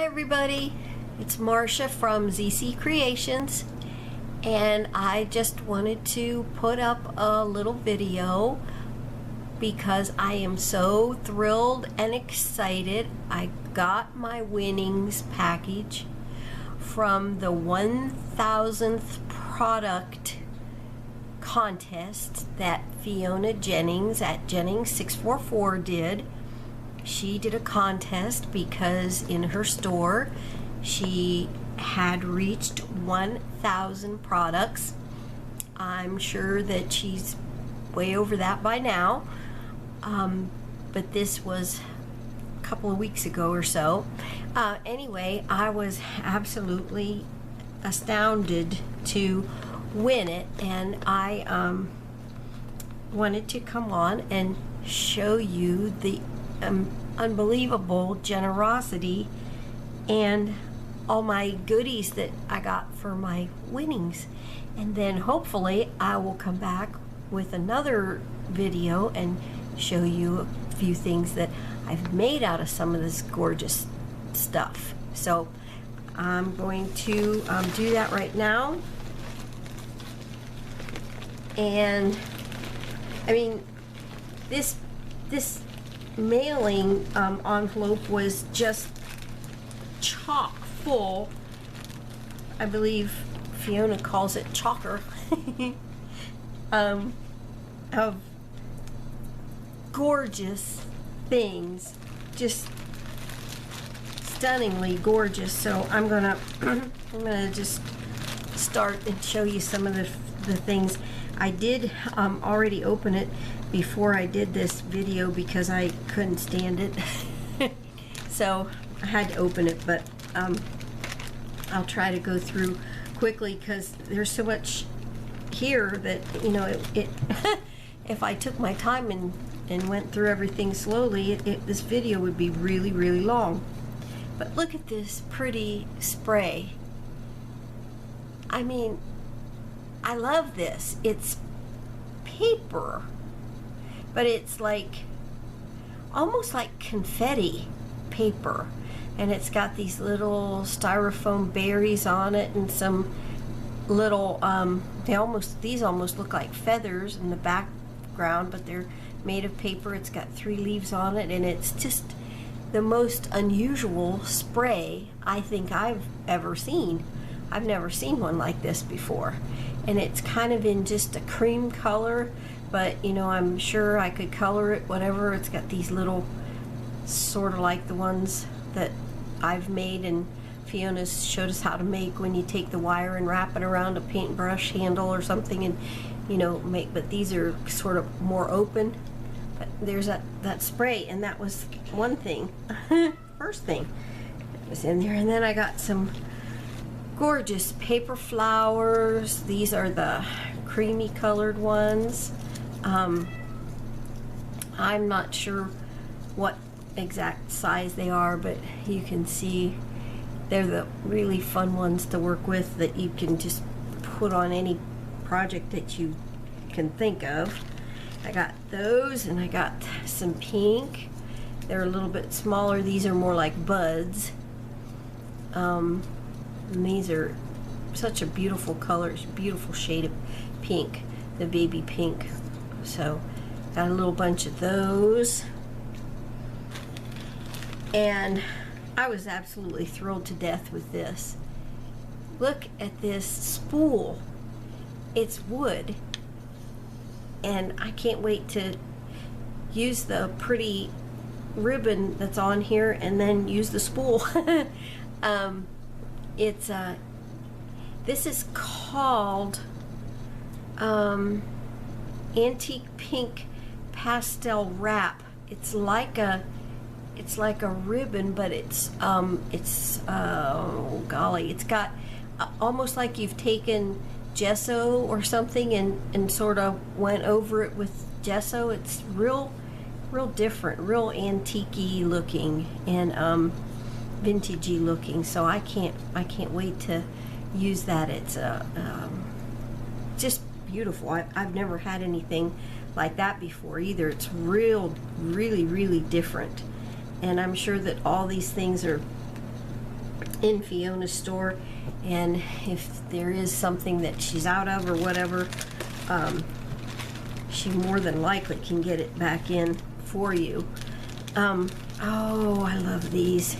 Hi everybody, it's Marcia from ZC Creations, and I just wanted to put up a little video because I am so thrilled and excited. I got my winnings package from the 1000th product contest that Fiona Jennings at Jennings644 did. She did a contest because in her store she had reached 1,000 products. I'm sure that she's way over that by now, but this was a couple of weeks ago or so. Anyway, I was absolutely astounded to win it, and I wanted to come on and show you the unbelievable generosity and all my goodies that I got for my winnings. And then hopefully I will come back with another video and show you a few things that I've made out of some of this gorgeous stuff. So I'm going to do that right now. And I mean, this mailing envelope was just chock full. I believe Fiona calls it chocker of gorgeous things, just stunningly gorgeous. So I'm gonna just start and show you some of the things. I did already open it before I did this video because I couldn't stand it. So I had to open it, but I'll try to go through quickly because there's so much here that, you know, it if I took my time and went through everything slowly, this video would be really, really long. But look at this pretty spray. I mean, I love this. It's paper, but it's like almost like confetti paper, and it's got these little styrofoam berries on it and some little these almost look like feathers in the background, but they're made of paper. It's got 3 leaves on it, and it's just the most unusual spray I think I've ever seen. I've never seen one like this before, and it's kind of in just a cream color, but you know, I'm sure I could color it whatever. It's got these little, sort of like the ones that I've made and Fiona's showed us how to make, when you take the wire and wrap it around a paintbrush handle or something and, you know, make, but these are sort of more open. But there's that spray, and that was one thing, first thing that was in there. And then I got some gorgeous paper flowers. These are the creamy colored ones. I'm not sure what exact size they are, but you can see they're the really fun ones to work with that you can just put on any project that you can think of. I got those, and I got some pink. They're a little bit smaller. These are more like buds. And these are such a beautiful color, beautiful shade of pink, the baby pink. So got a little bunch of those, and I was absolutely thrilled to death with this. Look at this spool. It's wood, and I can't wait to use the pretty ribbon that's on here and then use the spool. This is called Antique Pink Pastel Wrap. It's like a ribbon, but it's oh golly, it's got almost like you've taken gesso or something and sort of went over it with gesso. It's real different, real antique-y looking and vintagey looking. So I can't wait to use that. It's just beautiful. I've never had anything like that before either. It's really different, and I'm sure that all these things are in Fiona's store, and if there is something that she's out of or whatever, she more than likely can get it back in for you. Oh, I love these.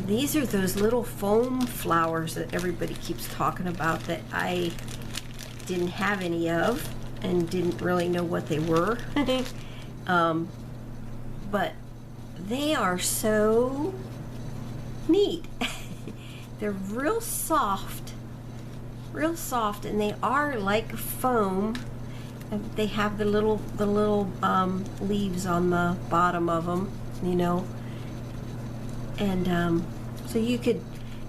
These are those little foam flowers that everybody keeps talking about that I didn't have any of and didn't really know what they were. But they are so neat. They're real soft, and they are like foam. They have the little leaves on the bottom of them, you know. And so you could,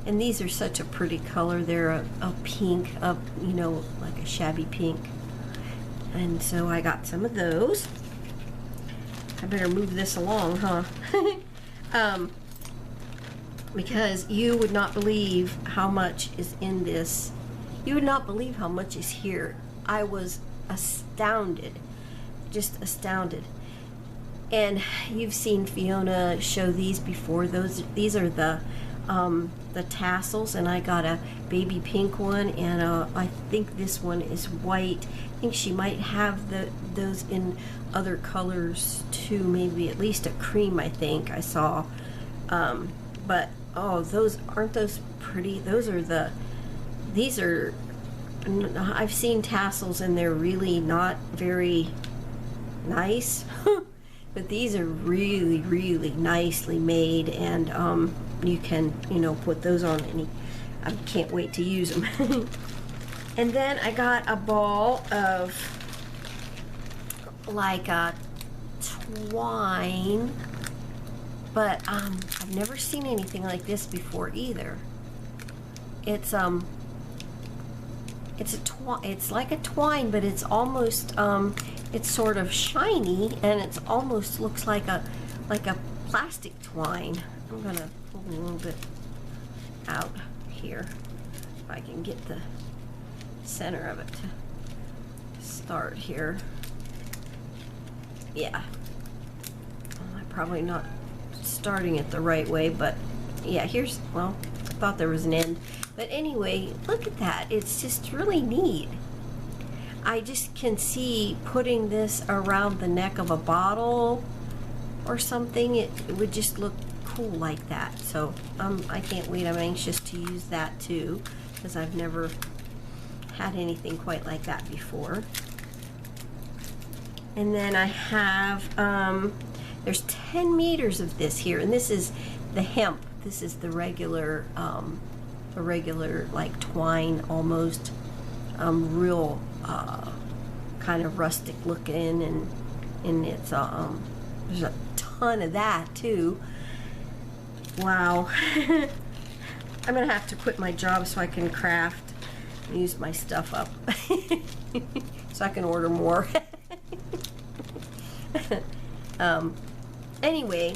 and these are such a pretty color. They're a pink, you know, like a shabby pink. And so I got some of those. I better move this along, huh? Because you would not believe how much is in this. You would not believe how much is here. I was astounded, just astounded. And you've seen Fiona show these before. These are the tassels, and I got a baby pink one, and I think this one is white. I think she might have those in other colors too, maybe at least a cream, I think I saw. But oh, aren't those pretty? These are, I've seen tassels and they're really not very nice. But these are really, really nicely made, and you can, you know, put those on any. I can't wait to use them. And then I got a ball of like a twine, but I've never seen anything like this before either. It's like a twine, but it's almost it's sort of shiny, and it's almost looks like a plastic twine. I'm gonna pull a little bit out here if I can get the center of it to start here. Yeah, I'm probably not starting it the right way, but yeah, well, I thought there was an end. But anyway, look at that. It's just really neat. I just can see putting this around the neck of a bottle or something. It would just look cool like that. So I can't wait. I'm anxious to use that too, because I've never had anything quite like that before. And then I have, there's 10 meters of this here, and this is the hemp. This is the regular like twine almost, real kind of rustic looking, and it's there's a ton of that too. Wow. I'm gonna have to quit my job so I can craft and use my stuff up so I can order more. Anyway,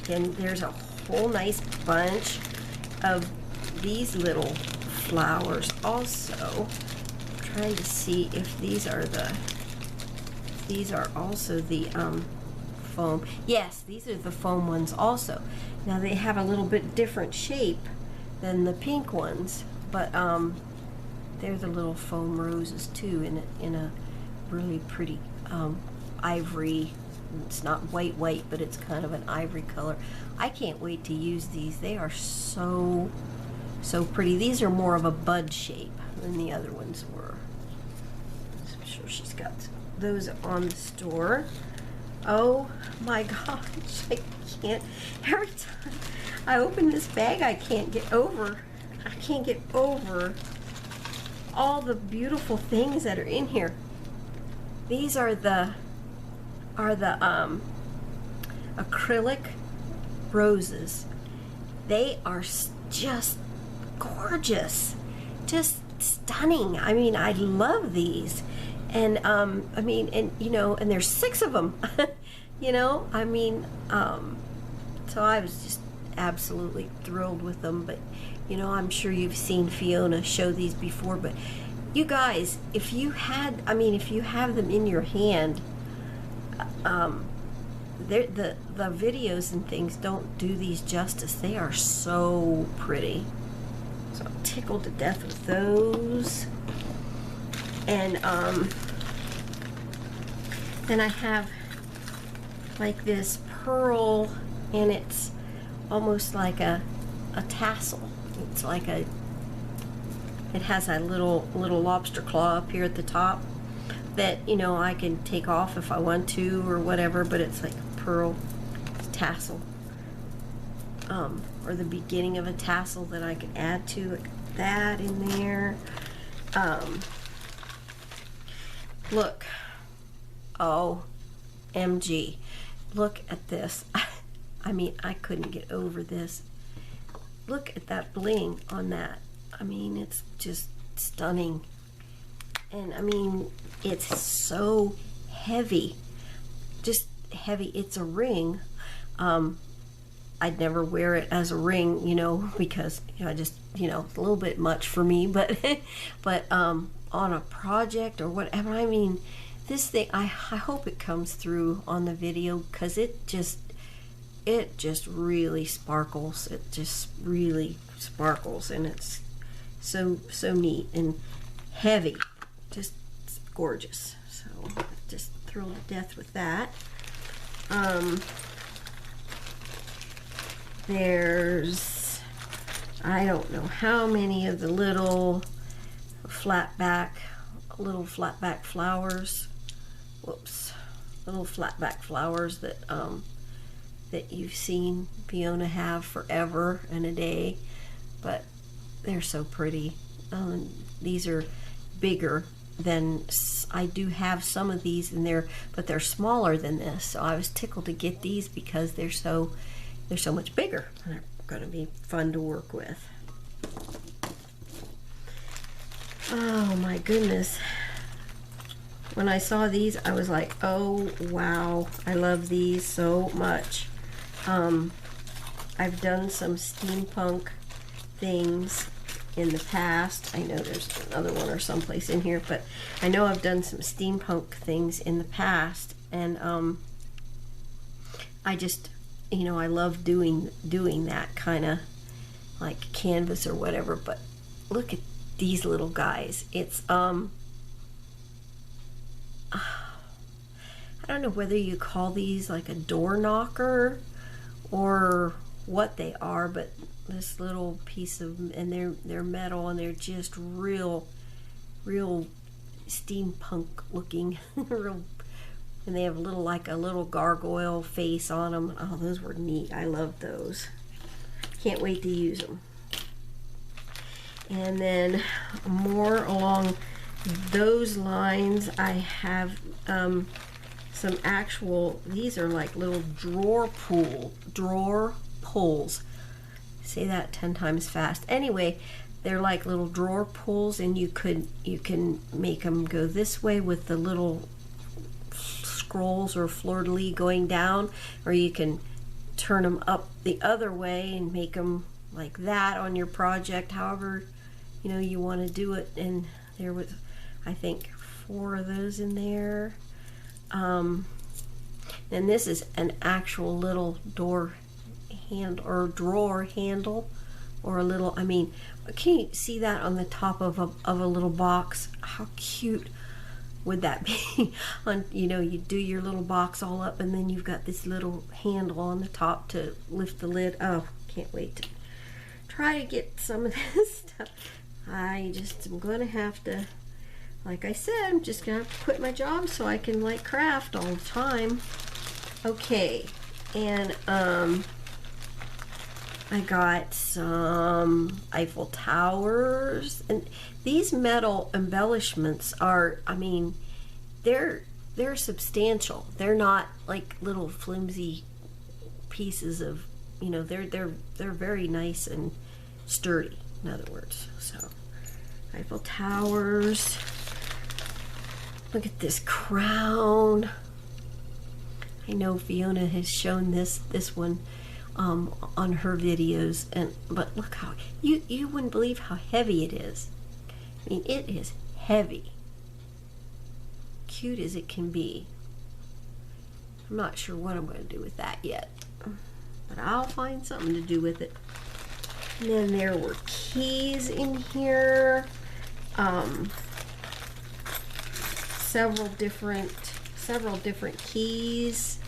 then there's a whole nice bunch of these little flowers also. I'm trying to see if these are also the foam. Yes, these are the foam ones also. Now they have a little bit different shape than the pink ones, but they're the little foam roses too, in a really pretty ivory. It's not white, but it's kind of an ivory color. I can't wait to use these. They are so pretty. These are more of a bud shape than the other ones were. So I'm sure she's got those on the store. Oh my gosh, I can't. Every time I open this bag, I can't get over all the beautiful things that are in here. These are the acrylic roses. They are just gorgeous, just stunning. I mean, I love these, and I mean, and you know, and there's 6 of them. You know, I mean, so I was just absolutely thrilled with them. But you know, I'm sure you've seen Fiona show these before, but you guys, if you have them in your hand, the videos and things don't do these justice. They are so pretty. So I'm tickled to death with those. And then I have like this pearl, and it's almost like a tassel. It's like it has a little lobster claw up here at the top that, you know, I can take off if I want to or whatever, but it's like a pearl tassel, or the beginning of a tassel that I can add to, like that in there. Look, OMG, look at this. I mean, I couldn't get over this. Look at that bling on that. I mean, it's just stunning. And I mean, it's so heavy, just heavy. It's a ring. I'd never wear it as a ring, you know, because, you know, I just, you know, it's a little bit much for me, but on a project or whatever. I mean, this thing, I hope it comes through on the video, because it just really sparkles. It just really sparkles, and it's so neat and heavy. Just gorgeous. So just thrilled to death with that. There's, I don't know how many of the little flatback flowers. Whoops. Little flatback flowers that that you've seen Fiona have forever and a day, but they're so pretty. These are bigger than, I do have some of these in there, but they're smaller than this, so I was tickled to get these because they're so much bigger. They're going to be fun to work with. Oh my goodness. When I saw these, I was like, oh wow, I love these so much. I've done some steampunk things in the past. I know there's another one or someplace in here, but I know I've done some steampunk things in the past, and I just, you know, I love doing that kind of like canvas or whatever. But look at these little guys. It's I don't know whether you call these like a door knocker or what they are, but this little piece of, and they're metal, and they're just real steampunk looking. Real, and they have like a little gargoyle face on them. Oh, those were neat. I love those. Can't wait to use them. And then more along those lines, I have some actual, these are like little drawer pulls. Say that 10 times fast. Anyway, they're like little drawer pulls, and you can make them go this way with the little scrolls or fleur-de-lis going down, or you can turn them up the other way and make them like that on your project, however, you know, you want to do it. And there was, I think, 4 of those in there. And this is an actual little door handle or drawer handle, or a little, I mean, can you see that on the top of a little box? How cute would that be? On, you know, you do your little box all up, and then you've got this little handle on the top to lift the lid. Oh, can't wait to try to get some of this stuff. I just am going to have to, like I said, I'm just going to have to quit my job so I can like craft all the time. Okay, and I got some Eiffel Towers, and these metal embellishments are, I mean, they're substantial. They're not like little flimsy pieces of, you know, they're very nice and sturdy, in other words. So Eiffel Towers. Look at this crown. I know Fiona has shown this one on her videos, but look how you wouldn't believe how heavy it is. I mean, it is heavy. Cute as it can be. I'm not sure what I'm going to do with that yet, but I'll find something to do with it. And then there were keys in here, several different keys,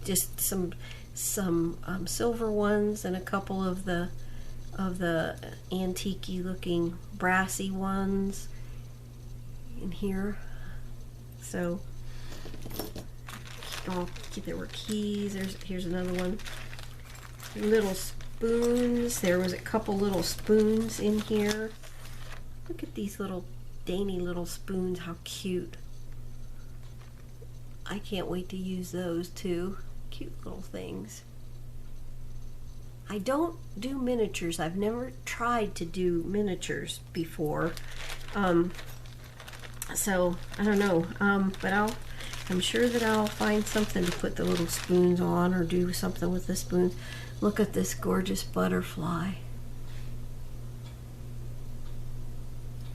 just some silver ones and a couple of the antique-y looking brassy ones in here. So there were keys. Here's another one. Little spoons. There was a couple little spoons in here. Look at these little dainty little spoons. How cute. I can't wait to use those too. Cute little things. I don't do miniatures. I've never tried to do miniatures before. So I don't know. But I'm sure that I'll find something to put the little spoons on, or do something with the spoons. Look at this gorgeous butterfly.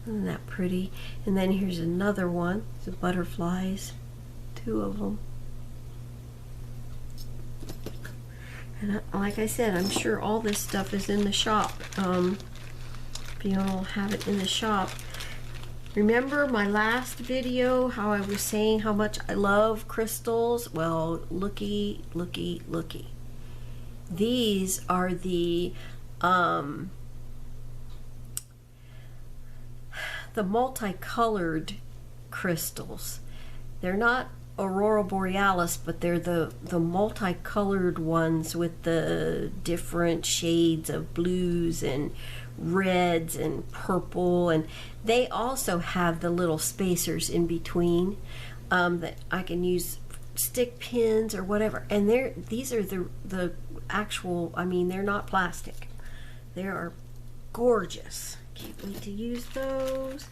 Isn't that pretty? And then here's another one. The butterflies. 2 of them. And like I said, I'm sure all this stuff is in the shop. Fiona will have it in the shop. Remember my last video, how I was saying how much I love crystals? Well, looky, looky, looky. These are the multicolored crystals. They're not Aurora Borealis, but they're the multicolored ones with the different shades of blues and reds and purple, and they also have the little spacers in between that I can use stick pins or whatever. And these are the actual, I mean, they're not plastic. They are gorgeous. Can't wait to use those.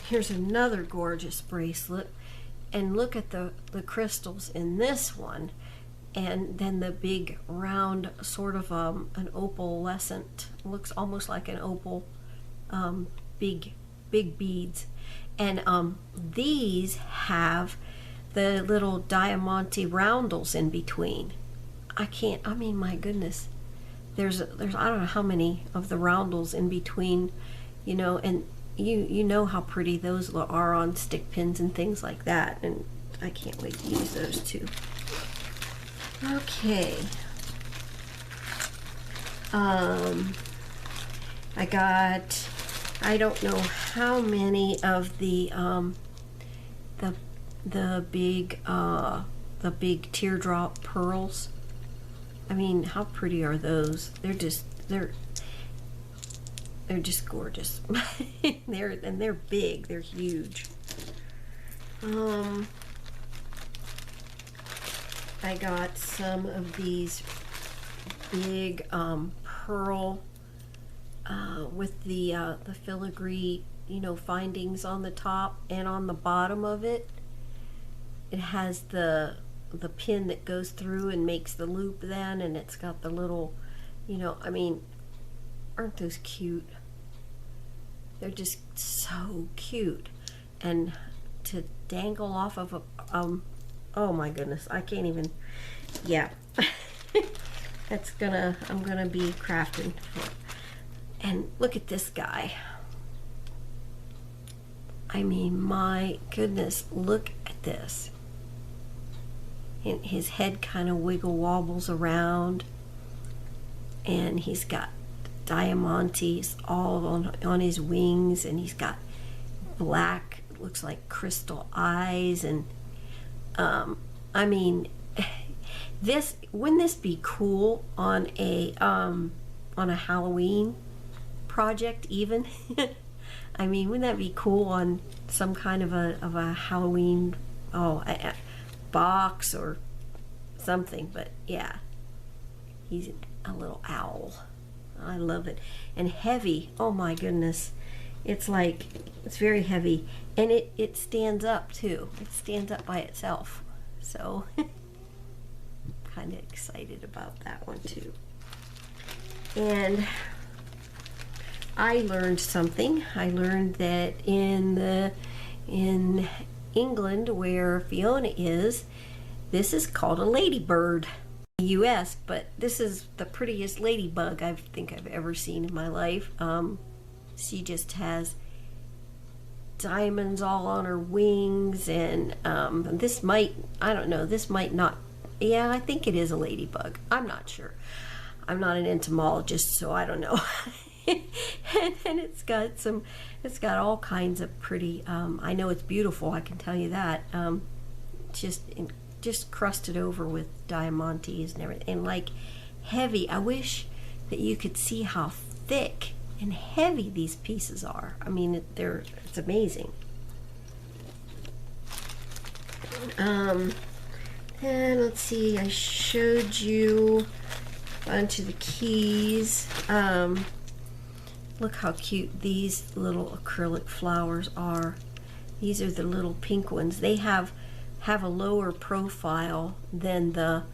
Here's another gorgeous bracelet. And look at the crystals in this one, and then the big round sort of an opalescent, looks almost like an opal, big beads. And these have the little diamante roundels in between. I mean, my goodness, there's I don't know how many of the roundels in between, you know, and you know how pretty those are on stick pins and things like that, and I can't wait to use those too. Okay. I got, I don't know how many of the big teardrop pearls. I mean, how pretty are those? They're just gorgeous. they're big. They're huge. I got some of these big pearl with the filigree, you know, findings on the top and on the bottom of it. It has the pin that goes through and makes the loop then, and it's got the little, you know, I mean, aren't those cute? They're just so cute. And to dangle off of a, oh my goodness, I can't even, yeah. I'm gonna be crafting for it. And look at this guy. I mean, my goodness, look at this. And his head kind of wiggle wobbles around, and he's got diamantes all on his wings, and he's got black, looks like crystal eyes, and I mean, wouldn't this be cool on a Halloween project even? I mean, wouldn't that be cool on some kind of a Halloween box or something? But yeah, he's a little owl. I love it. And heavy. Oh my goodness. It's very heavy, and it stands up too. It stands up by itself. So kind of excited about that one too. And I learned something. I learned that in England, where Fiona is, this is called a ladybird in the US, but this is the prettiest ladybug I think I've ever seen in my life. She just has diamonds all on her wings, and this might, I don't know, this might not, yeah, I think it is a ladybug. I'm not sure. I'm not an entomologist, so I don't know. and it's got all kinds of pretty, I know it's beautiful, I can tell you that. Just crusted over with diamantes and everything, and like heavy. I wish that you could see how thick and heavy these pieces are. I mean, it's amazing. And let's see, I showed you a bunch of the keys. Look how cute these little acrylic flowers are. These are the little pink ones. They have a lower profile than the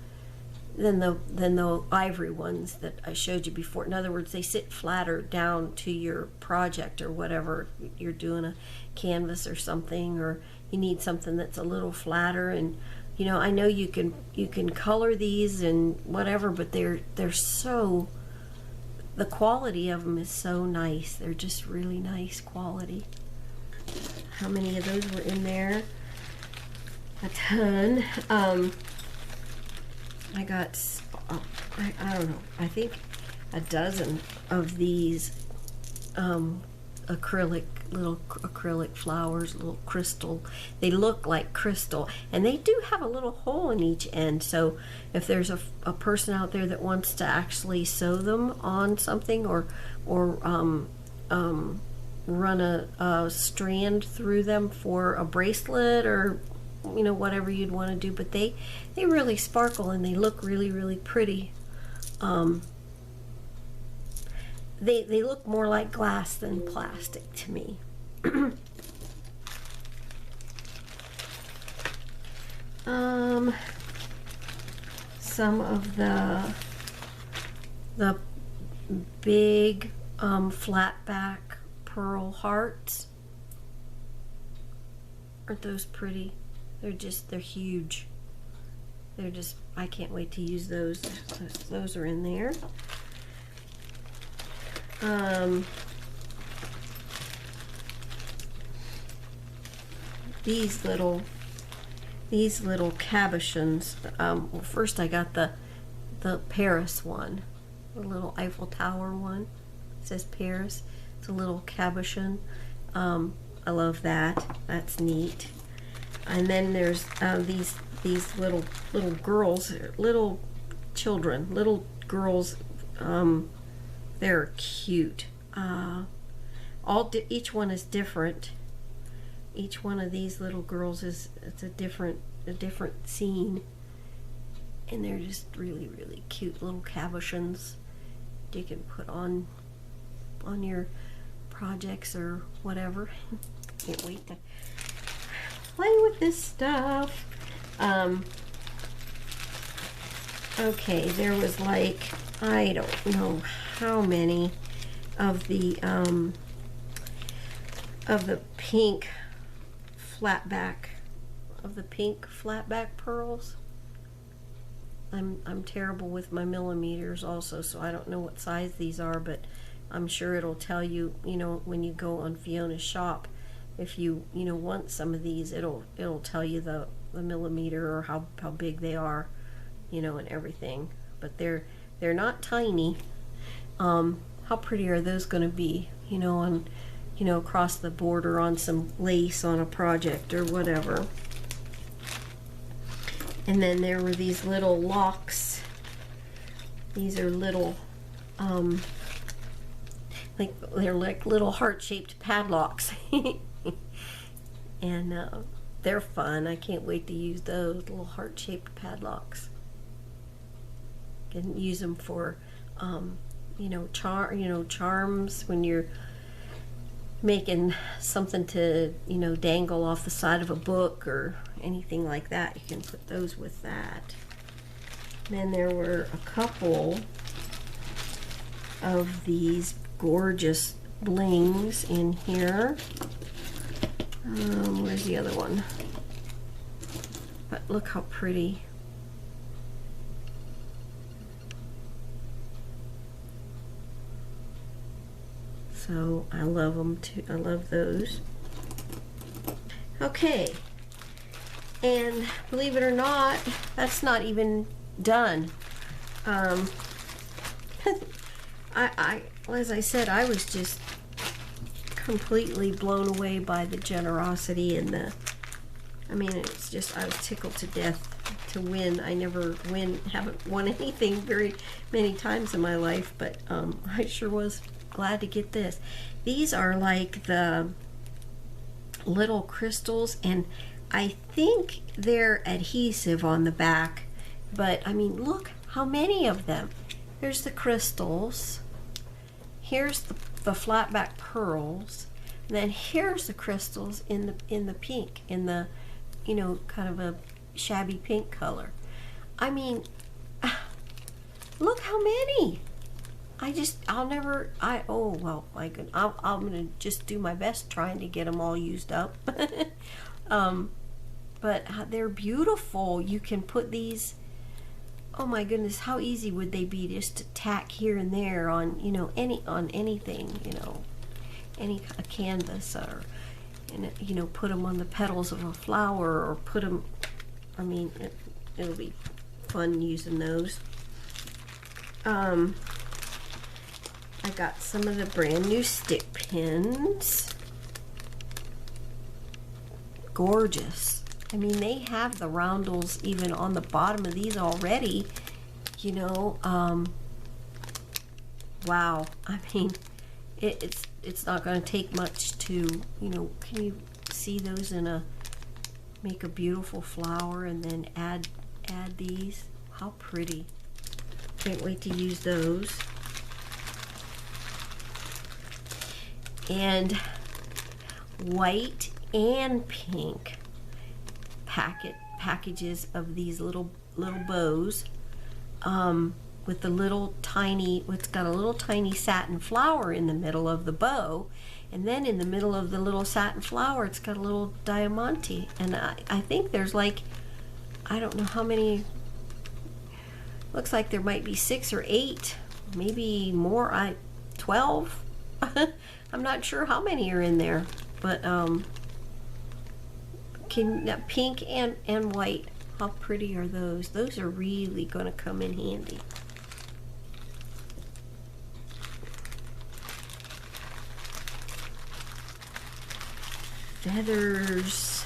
ivory ones that I showed you before. In other words, they sit flatter down to your project or whatever. You're doing a canvas or something, or you need something that's a little flatter. And you know, I know you can color these and whatever, but they're so, the quality of them is so nice. They're just really nice quality. How many of those were in there? A ton. I got, I don't know, I think a dozen of these little acrylic flowers, little crystal. They look like crystal, and they do have a little hole in each end. So if there's a person out there that wants to actually sew them on something, or run a strand through them for a bracelet, or you know, whatever you'd want to do, but they really sparkle and they look really, really pretty. They look more like glass than plastic to me. Some of the big flat back pearl hearts. Aren't those pretty? They're huge. They're just, I can't wait to use those. Those are in there. These little cabochons. Well, first I got the Paris one, the little Eiffel Tower one. It says Paris. It's a little cabochon. I love that. That's neat. And then there's these little girls, little children, little girls. They're cute. Each one is different. Each one of these little girls it's a different scene, and they're just really, really cute little cabochons you can put on your projects or whatever. Can't wait to play with this stuff. Okay, there was like, I don't know how many of the pink flatback pearls. I'm terrible with my millimeters also, so I don't know what size these are, but I'm sure it'll tell you, you know, when you go on Fiona's shop, if you want some of these, it'll tell you the millimeter or how big they are, you know, and everything. But they're not tiny. How pretty are those going to be, you know, on, you know, across the border on some lace on a project or whatever. And then there were these little locks. These are little, they're like little heart-shaped padlocks. And they're fun. I can't wait to use those little heart-shaped padlocks. Can use them for, you know, charms when you're making something to, you know, dangle off the side of a book or anything like that. You can put those with that. And then there were a couple of these gorgeous blings in here. Where's the other one? But look how pretty. So I love them too. I love those. Okay, and believe it or not, that's not even done. As I said, I was just completely blown away by the generosity and the, I mean, it's just, I was tickled to death to win. I never haven't won anything very many times in my life, but I sure was glad to get this. These are like the little crystals, and I think they're adhesive on the back, but I mean, look how many of them. Here's the crystals, here's the flat back pearls, and then here's the crystals in the pink, in the, you know, kind of a shabby pink color. I mean, look how many. Oh, well, my goodness, I'm gonna just do my best trying to get them all used up. But they're beautiful. You can put these, oh my goodness, how easy would they be just to tack here and there on, you know, on anything, you know, a canvas, or, you know, put them on the petals of a flower, or put them, I mean, it'll be fun using those. I got some of the brand new stick pins. Gorgeous. I mean, they have the roundels even on the bottom of these already, you know. Wow. I mean, it's not going to take much to, you know, can you see those make a beautiful flower and then add these? How pretty. Can't wait to use those. And white and pink packages of these little bows, with the little tiny, it's got a little tiny satin flower in the middle of the bow, and then in the middle of the little satin flower it's got a little diamante, and I think there's like, I don't know how many, looks like there might be 6 or 8, maybe more, 12. I'm not sure how many are in there, but pink and white, how pretty are those? Those are really going to come in handy. Feathers,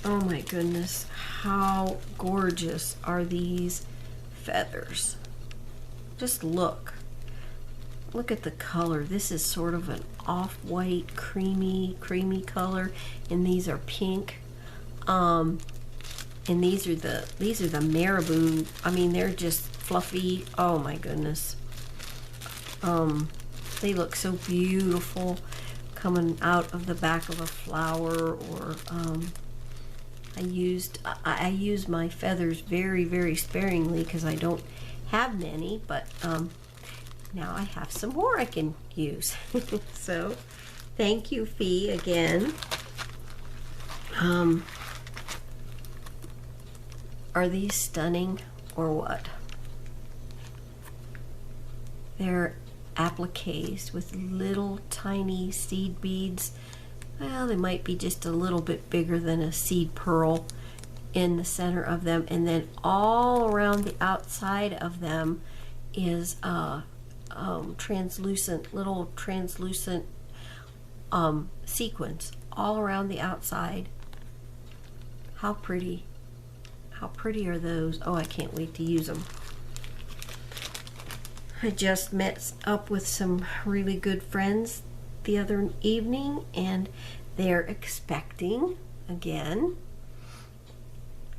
oh my goodness, how gorgeous are these feathers. Just look at the color. This is sort of an off-white creamy color, and these are pink, and these are the marabou. I mean, they're just fluffy. Oh my goodness. They look so beautiful coming out of the back of a flower, or I use my feathers very, very sparingly because I don't have many, but now I have some more I can use. So thank you, Fee, again. Are these stunning or what? They're appliques with little tiny seed beads. Well, they might be just a little bit bigger than a seed pearl in the center of them, and then all around the outside of them is little translucent sequins all around the outside. How pretty. How pretty are those? Oh, I can't wait to use them. I just met up with some really good friends the other evening, and they're expecting again.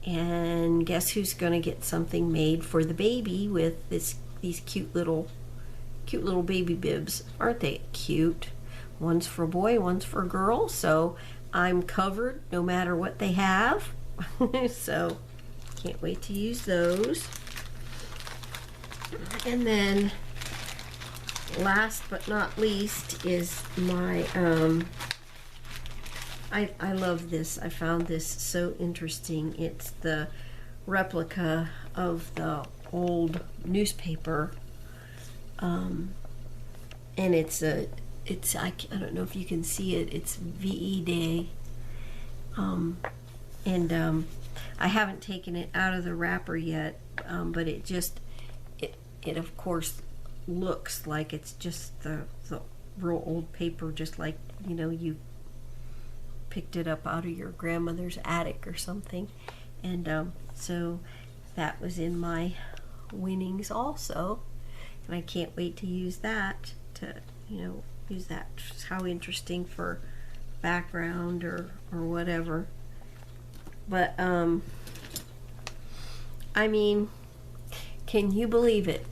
And guess who's going to get something made for the baby with these cute little baby bibs. Aren't they cute? One's for a boy, one's for a girl, so I'm covered no matter what they have. So can't wait to use those. And then last but not least is my I love this. I found this so interesting. It's the replica of the old newspaper, and I don't know if you can see it. It's VE Day, and I haven't taken it out of the wrapper yet, but it of course looks like it's just the real old paper, just like, you know, you picked it up out of your grandmother's attic or something. And so that was in my winnings also, and I can't wait to use that to, you know, use that. How interesting for background or whatever. But I mean, can you believe it?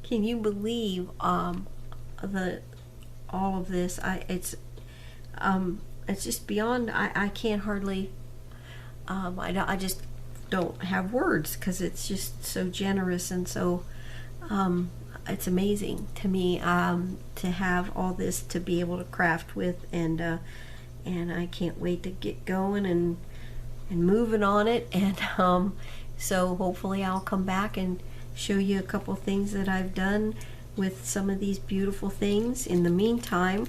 Can you believe all of this? It's just beyond. I can't hardly. I just don't have words, because it's just so generous and so. It's amazing to me to have all this to be able to craft with, and I can't wait to get going and moving on it. And so hopefully I'll come back and show you a couple things that I've done with some of these beautiful things. In the meantime,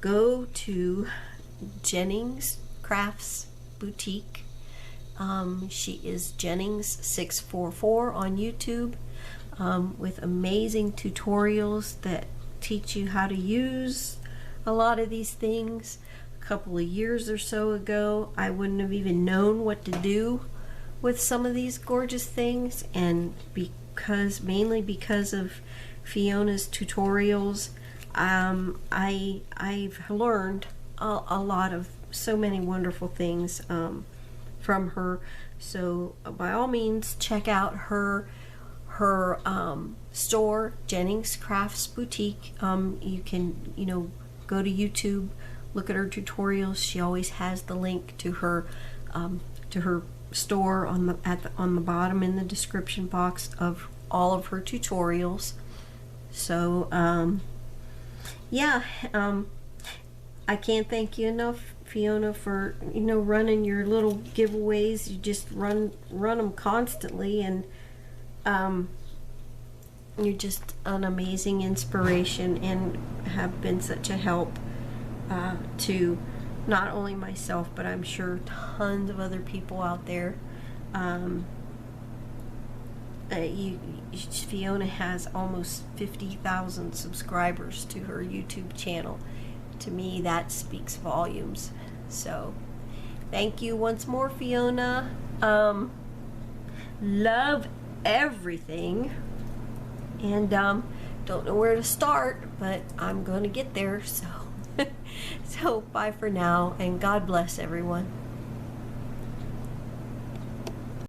go to Jennings Crafts Boutique. She is Jennings644 on YouTube, with amazing tutorials that teach you how to use a lot of these things. A couple of years or so ago, I wouldn't have even known what to do with some of these gorgeous things, and mainly because of Fiona's tutorials, I've learned a lot of so many wonderful things from her. So by all means, check out her store, Jennings Crafts Boutique. You can, you know, go to YouTube, look at her tutorials. She always has the link to her store on the bottom in the description box of all of her tutorials. So yeah, I can't thank you enough, Fiona, for, you know, running your little giveaways. You just run them constantly, and you're just an amazing inspiration and have been such a help to not only myself, but I'm sure tons of other people out there. Fiona has almost 50,000 subscribers to her YouTube channel. To me, that speaks volumes. So thank you once more, Fiona. Love everything, and don't know where to start, but I'm going to get there. So so bye for now, and God bless everyone.